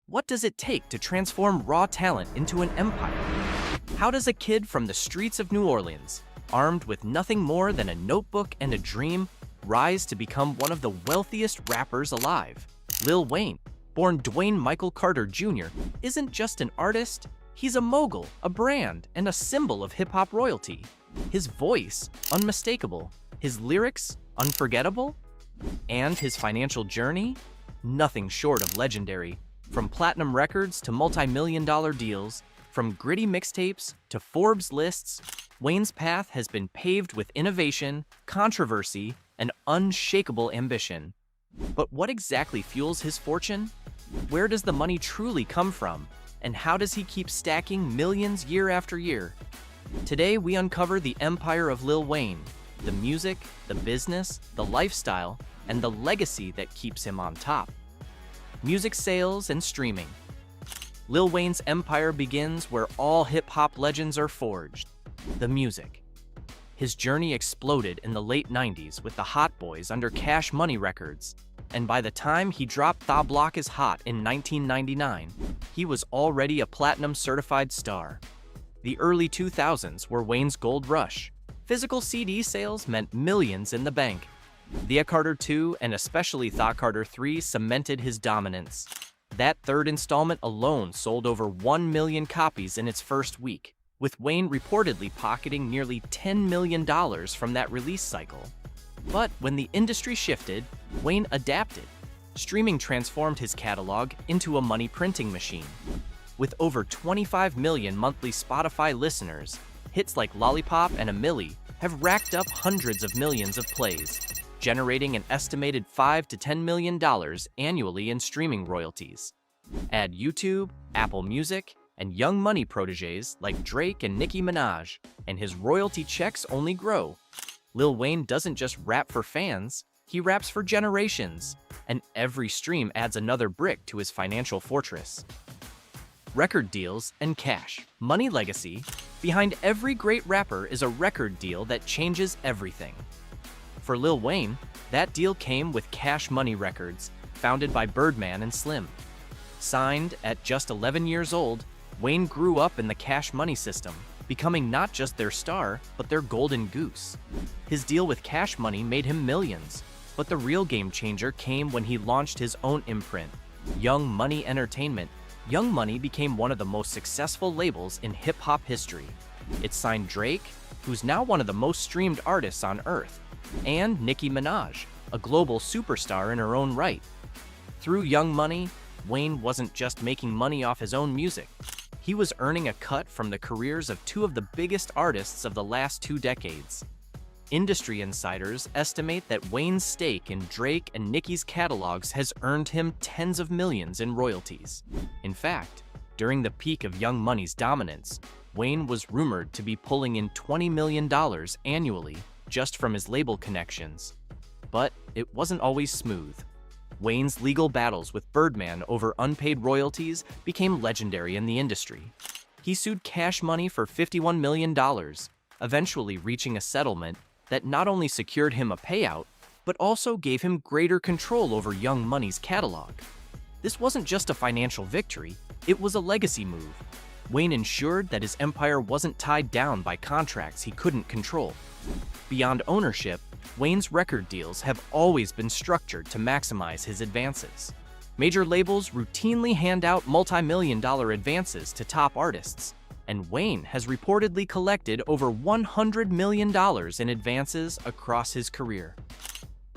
What does it take to transform raw talent into an empire? How does a kid from the streets of New Orleans, armed with nothing more than a notebook and a dream, rise to become one of the wealthiest rappers alive? Lil Wayne, born Dwayne Michael Carter Jr., isn't just an artist, he's a mogul, a brand, and a symbol of hip-hop royalty. His voice, unmistakable. His lyrics, unforgettable. And his financial journey? Nothing short of legendary. From platinum records to multi-million-dollar deals, from gritty mixtapes to Forbes lists, Wayne's path has been paved with innovation, controversy, and unshakable ambition. But what exactly fuels his fortune? Where does the money truly come from? And how does he keep stacking millions year after year? Today, we uncover the empire of Lil Wayne, the music, the business, the lifestyle, and the legacy that keeps him on top. Music sales and streaming. Lil Wayne's empire begins where all hip-hop legends are forged, the music. His journey exploded in the late 90s with the Hot Boys under Cash Money Records, and by the time he dropped Tha Block Is Hot in 1999, he was already a platinum-certified star. The early 2000s were Wayne's gold rush. Physical CD sales meant millions in the bank. Thea Carter 2 and especially Tha Carter 3 cemented his dominance. That third installment alone sold over 1 million copies in its first week, with Wayne reportedly pocketing nearly $10 million from that release cycle. But when the industry shifted, Wayne adapted. Streaming transformed his catalog into a money printing machine. With over 25 million monthly Spotify listeners, hits like Lollipop and A Milli have racked up hundreds of millions of plays, generating an estimated $5 to $10 million annually in streaming royalties. Add YouTube, Apple Music, and Young Money proteges like Drake and Nicki Minaj, and his royalty checks only grow. Lil Wayne doesn't just rap for fans, he raps for generations, and every stream adds another brick to his financial fortress. Record deals and cash. Money legacy. Behind every great rapper is a record deal that changes everything. For Lil Wayne, that deal came with Cash Money Records, founded by Birdman and Slim. Signed at just 11 years old, Wayne grew up in the Cash Money system, becoming not just their star, but their golden goose. His deal with Cash Money made him millions, but the real game changer came when he launched his own imprint, Young Money Entertainment. Young Money became one of the most successful labels in hip-hop history. It signed Drake, who's now one of the most streamed artists on Earth, and Nicki Minaj, a global superstar in her own right. Through Young Money, Wayne wasn't just making money off his own music. He was earning a cut from the careers of two of the biggest artists of the last 2 decades. Industry insiders estimate that Wayne's stake in Drake and Nicki's catalogs has earned him tens of millions in royalties. In fact, during the peak of Young Money's dominance, Wayne was rumored to be pulling in $20 million annually just from his label connections. But it wasn't always smooth. Wayne's legal battles with Birdman over unpaid royalties became legendary in the industry. He sued Cash Money for $51 million, eventually reaching a settlement that not only secured him a payout, but also gave him greater control over Young Money's catalog. This wasn't just a financial victory, it was a legacy move. Wayne ensured that his empire wasn't tied down by contracts he couldn't control. Beyond ownership, Wayne's record deals have always been structured to maximize his advances. Major labels routinely hand out multi-million-dollar advances to top artists, and Wayne has reportedly collected over $100 million in advances across his career.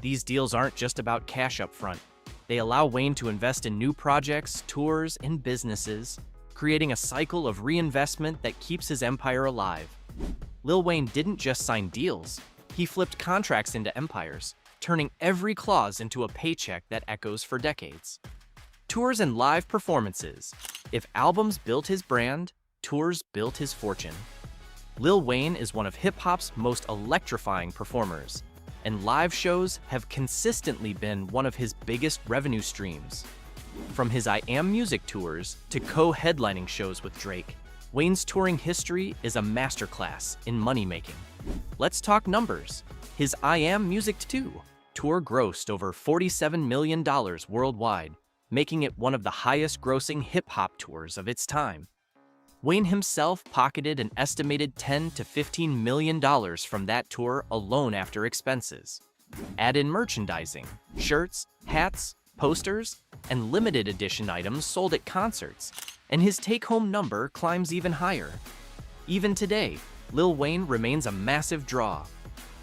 These deals aren't just about cash up front. They allow Wayne to invest in new projects, tours, and businesses, creating a cycle of reinvestment that keeps his empire alive. Lil Wayne didn't just sign deals, he flipped contracts into empires, turning every clause into a paycheck that echoes for decades. Tours and live performances. If albums built his brand, tours built his fortune. Lil Wayne is one of hip-hop's most electrifying performers, and live shows have consistently been one of his biggest revenue streams. From his I Am Music tours to co-headlining shows with Drake, Wayne's touring history is a masterclass in money-making. Let's talk numbers. His I Am Music 2 tour grossed over $47 million worldwide, making it one of the highest-grossing hip-hop tours of its time. Wayne himself pocketed an estimated $10 to $15 million from that tour alone after expenses. Add in merchandising, shirts, hats, posters, and limited edition items sold at concerts, and his take-home number climbs even higher. Even today, Lil Wayne remains a massive draw.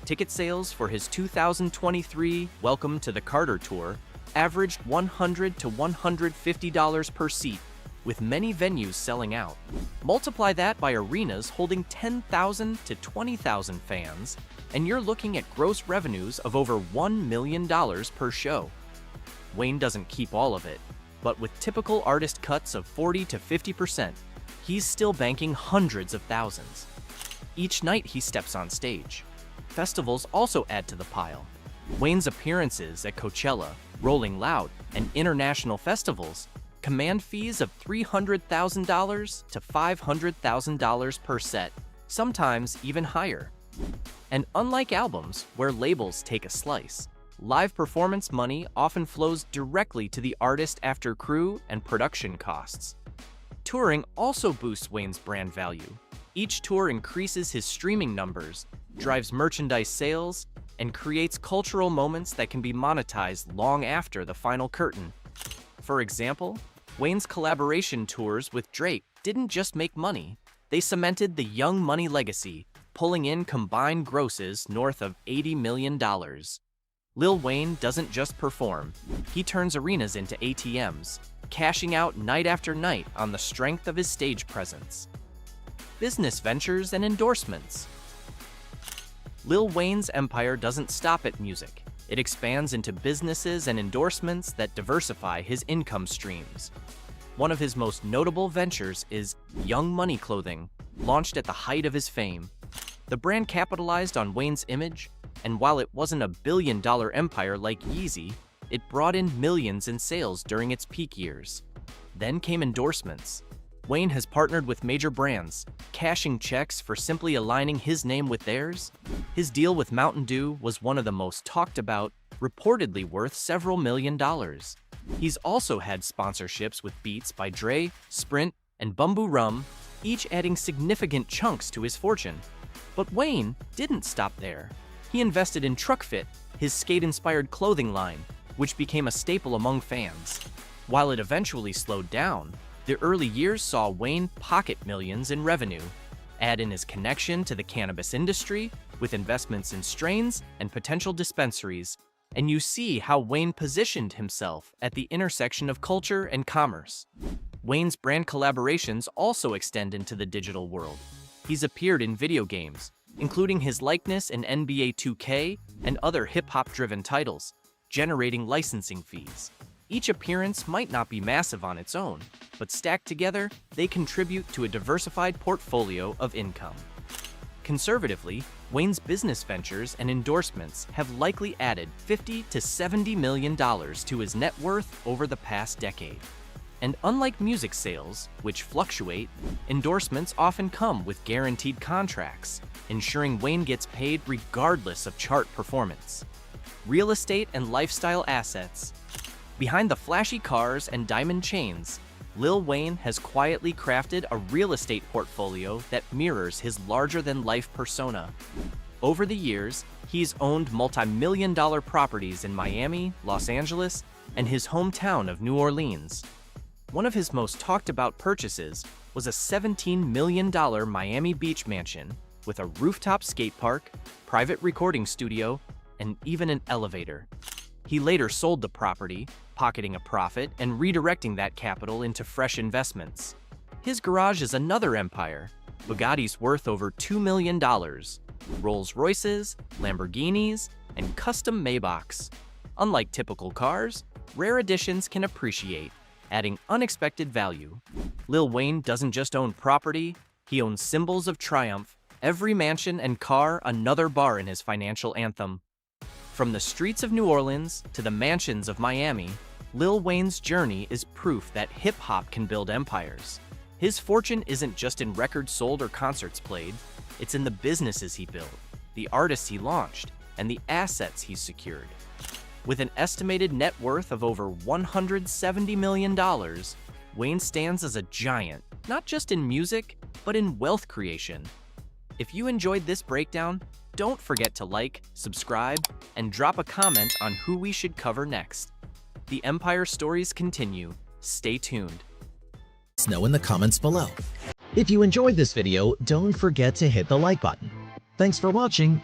Ticket sales for his 2023 Welcome to the Carter Tour averaged $100 to $150 per seat, with many venues selling out. Multiply that by arenas holding 10,000 to 20,000 fans, and you're looking at gross revenues of over $1 million per show. Wayne doesn't keep all of it, but with typical artist cuts of 40 to 50%, he's still banking hundreds of thousands. Each night he steps on stage. Festivals also add to the pile. Wayne's appearances at Coachella, Rolling Loud, and international festivals command fees of $300,000 to $500,000 per set, sometimes even higher. And unlike albums, where labels take a slice, live performance money often flows directly to the artist after crew and production costs. Touring also boosts Wayne's brand value. Each tour increases his streaming numbers, drives merchandise sales, and creates cultural moments that can be monetized long after the final curtain. For example, Wayne's collaboration tours with Drake didn't just make money, they cemented the Young Money legacy, pulling in combined grosses north of $80 million. Lil Wayne doesn't just perform, he turns arenas into ATMs, cashing out night after night on the strength of his stage presence. Business ventures and endorsements. Lil Wayne's empire doesn't stop at music. It expands into businesses and endorsements that diversify his income streams. One of his most notable ventures is Young Money Clothing, launched at the height of his fame. The brand capitalized on Wayne's image, and while it wasn't a billion-dollar empire like Yeezy, it brought in millions in sales during its peak years. Then came endorsements. Wayne has partnered with major brands, cashing checks for simply aligning his name with theirs. His deal with Mountain Dew was one of the most talked about, reportedly worth several $millions. He's also had sponsorships with Beats by Dre, Sprint, and Bumbu Rum, each adding significant chunks to his fortune. But Wayne didn't stop there. He invested in TruckFit, his skate-inspired clothing line, which became a staple among fans. While it eventually slowed down, the early years saw Wayne pocket millions in revenue. Add in his connection to the cannabis industry, with investments in strains and potential dispensaries, and you see how Wayne positioned himself at the intersection of culture and commerce. Wayne's brand collaborations also extend into the digital world. He's appeared in video games, including his likeness in NBA 2K and other hip-hop-driven titles, generating licensing fees. Each appearance might not be massive on its own, but stacked together, they contribute to a diversified portfolio of income. Conservatively, Wayne's business ventures and endorsements have likely added $50 to $70 million to his net worth over the past decade. And unlike music sales, which fluctuate, endorsements often come with guaranteed contracts, ensuring Wayne gets paid regardless of chart performance. Real estate and lifestyle assets. Behind the flashy cars and diamond chains, Lil Wayne has quietly crafted a real estate portfolio that mirrors his larger-than-life persona. Over the years, he's owned multi-million-dollar properties in Miami, Los Angeles, and his hometown of New Orleans. One of his most talked-about purchases was a $17 million Miami Beach mansion with a rooftop skate park, private recording studio, and even an elevator. He later sold the property, pocketing a profit and redirecting that capital into fresh investments. His garage is another empire. Bugatti's worth over $2 million, Rolls-Royces, Lamborghinis, and custom Maybachs. Unlike typical cars, rare editions can appreciate, adding unexpected value. Lil Wayne doesn't just own property, he owns symbols of triumph, every mansion and car another bar in his financial anthem. From the streets of New Orleans to the mansions of Miami, Lil Wayne's journey is proof that hip-hop can build empires. His fortune isn't just in records sold or concerts played, it's in the businesses he built, the artists he launched, and the assets he's secured. With an estimated net worth of over $170 million, Wayne stands as a giant, not just in music, but in wealth creation. If you enjoyed this breakdown, don't forget to like, subscribe, and drop a comment on who we should cover next. The Empire stories continue. Stay tuned. Let us know in the comments below. If you enjoyed this video, don't forget to hit the like button. Thanks for watching.